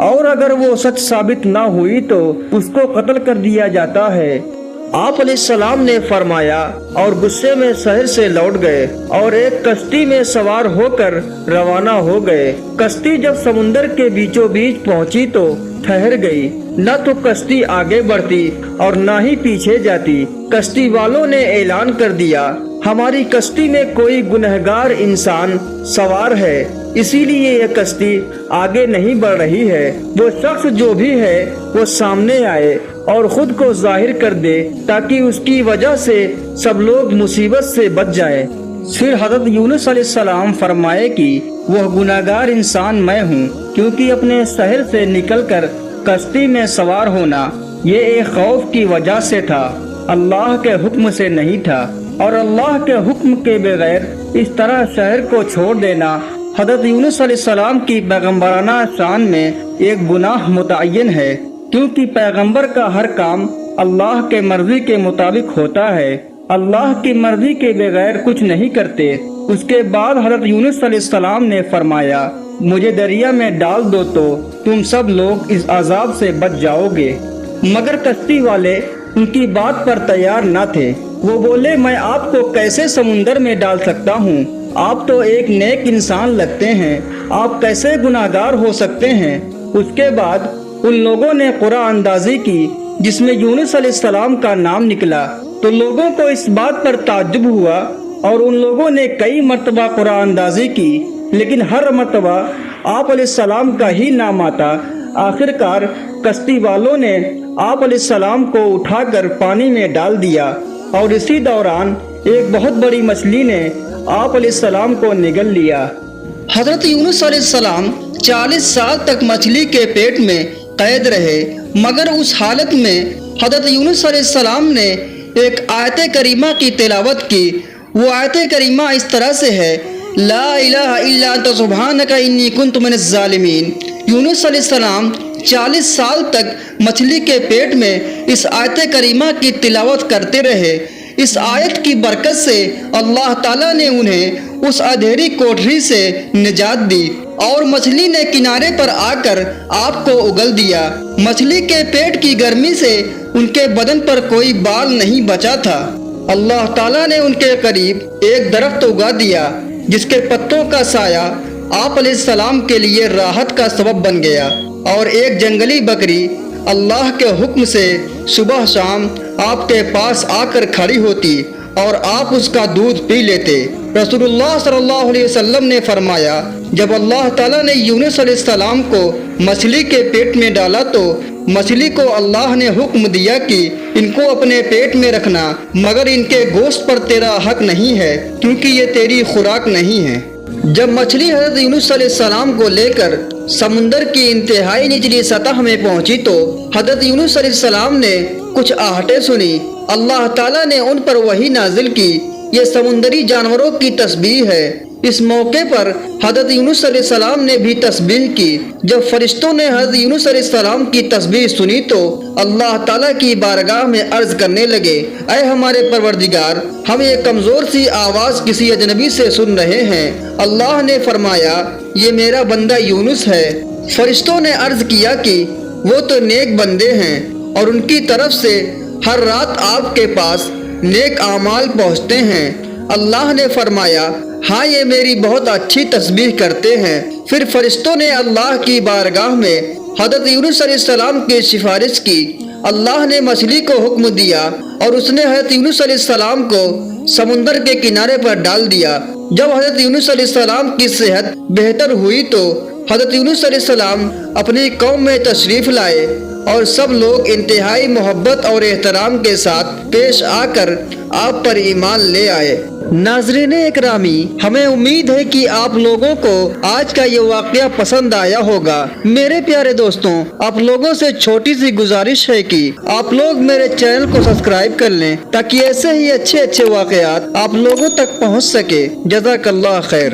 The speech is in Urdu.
اور اگر وہ سچ ثابت نہ ہوئی تو اس کو قتل کر دیا جاتا ہے۔ آپ علیہ السلام نے فرمایا اور غصے میں شہر سے لوٹ گئے اور ایک کشتی میں سوار ہو کر روانہ ہو گئے۔ کشتی جب سمندر کے بیچوں بیچ پہنچی تو ٹھہر گئی، نہ تو کشتی آگے بڑھتی اور نہ ہی پیچھے جاتی۔ کشتی والوں نے اعلان کر دیا، ہماری کشتی میں کوئی گنہگار انسان سوار ہے، اسی لیے یہ کشتی آگے نہیں بڑھ رہی ہے۔ وہ شخص جو بھی ہے وہ سامنے آئے اور خود کو ظاہر کر دے تاکہ اس کی وجہ سے سب لوگ مصیبت سے بچ جائیں۔ پھر حضرت یونس علیہ السلام فرمائے کہ وہ گناہگار انسان میں ہوں، کیونکہ اپنے شہر سے نکل کر کشتی میں سوار ہونا یہ ایک خوف کی وجہ سے تھا، اللہ کے حکم سے نہیں تھا، اور اللہ کے حکم کے بغیر اس طرح شہر کو چھوڑ دینا حضرت یونس علیہ السلام کی پیغمبرانہ شان میں ایک گناہ متعین ہے، کیونکہ پیغمبر کا ہر کام اللہ کے مرضی کے مطابق ہوتا ہے، اللہ کی مرضی کے بغیر کچھ نہیں کرتے۔ اس کے بعد حضرت یونس علیہ السلام نے فرمایا، مجھے دریا میں ڈال دو تو تم سب لوگ اس عذاب سے بچ جاؤ گے۔ مگر کشتی والے ان کی بات پر تیار نہ تھے۔ وہ بولے، میں آپ کو کیسے سمندر میں ڈال سکتا ہوں؟ آپ تو ایک نیک انسان لگتے ہیں، آپ کیسے گناہگار ہو سکتے ہیں؟ اس کے بعد ان لوگوں نے قرآن اندازی کی جس میں یونس علیہ السلام کا نام نکلا، تو لوگوں کو اس بات پر تعجب ہوا اور ان لوگوں نے کئی مرتبہ قرآن اندازی کی، لیکن ہر مرتبہ آپ علیہ السلام کا ہی نام آتا۔ آخر کار کشتی والوں نے آپ علیہ السلام کو اٹھا کر پانی میں ڈال دیا، اور اسی دوران ایک بہت بڑی مچھلی نے آپ علیہ السلام کو نگل لیا۔ حضرت یونس علیہ السلام 40 سال تک مچھلی کے پیٹ میں قید رہے، مگر اس حالت میں حضرت یونس علیہ السلام نے ایک آیت کریمہ کی تلاوت کی۔ وہ آیت کریمہ اس طرح سے ہے، لا الہ الا انت سبحانک انی کنت من الظالمین۔ یونس علیہ السلام 40 سال تک مچھلی کے پیٹ میں اس آیت کریمہ کی تلاوت کرتے رہے۔ اس آیت کی برکت سے اللہ تعالیٰ نے انہیں اس اندھیری کوٹری سے نجات دی اور مچھلی نے کنارے پر آ کر آپ کو اگل دیا۔ مچھلی کے پیٹ کی گرمی سے ان کے بدن پر کوئی بال نہیں بچا تھا۔ اللہ تعالیٰ نے ان کے قریب ایک درخت اگا دیا جس کے پتوں کا سایہ آپ علیہ السلام کے لیے راحت کا سبب بن گیا، اور ایک جنگلی بکری اللہ کے حکم سے صبح شام آپ کے پاس آ کر کھڑی ہوتی اور آپ اس کا دودھ پی لیتے۔ رسول اللہ صلی اللہ علیہ وسلم نے فرمایا، جب اللہ تعالیٰ نے یونس علیہ السلام کو مچھلی کے پیٹ میں ڈالا تو مچھلی کو اللہ نے حکم دیا کہ ان کو اپنے پیٹ میں رکھنا، مگر ان کے گوشت پر تیرا حق نہیں ہے کیونکہ یہ تیری خوراک نہیں ہے۔ جب مچھلی حضرت یونس علیہ السلام کو لے کر سمندر کی انتہائی نچلی سطح میں پہنچی تو حضرت یونس علیہ السلام نے کچھ آہٹیں سنی۔ اللہ تعالیٰ نے ان پر وحی نازل کی، یہ سمندری جانوروں کی تسبیح ہے۔ اس موقع پر حضرت یونس علیہ السلام نے بھی تسبیح کی۔ جب فرشتوں نے حضرت یونس علیہ السلام کی تسبیح سنی تو اللہ تعالیٰ کی بارگاہ میں عرض کرنے لگے، اے ہمارے پروردگار، ہم یہ کمزور سی آواز کسی اجنبی سے سن رہے ہیں۔ اللہ نے فرمایا، یہ میرا بندہ یونس ہے۔ فرشتوں نے عرض کیا کہ وہ تو نیک بندے ہیں اور ان کی طرف سے ہر رات آپ کے پاس نیک اعمال پہنچتے ہیں۔ اللہ نے فرمایا، ہاں یہ میری بہت اچھی تسبیح کرتے ہیں۔ پھر فرشتوں نے اللہ کی بارگاہ میں حضرت یونس علیہ السلام کی سفارش کی۔ اللہ نے مچھلی کو حکم دیا اور اس نے حضرت یونس علیہ السلام کو سمندر کے کنارے پر ڈال دیا۔ جب حضرت یونس علیہ السلام کی صحت بہتر ہوئی تو حضرت یونس علیہ السلام اپنی قوم میں تشریف لائے اور سب لوگ انتہائی محبت اور احترام کے ساتھ پیش آ کر آپ پر ایمان لے آئے۔ ناظرین اکرامی، ہمیں امید ہے کہ آپ لوگوں کو آج کا یہ واقعہ پسند آیا ہوگا۔ میرے پیارے دوستوں، آپ لوگوں سے چھوٹی سی گزارش ہے کہ آپ لوگ میرے چینل کو سبسکرائب کر لیں تاکہ ایسے ہی اچھے واقعات آپ لوگوں تک پہنچ سکے۔ جزاک اللہ خیر۔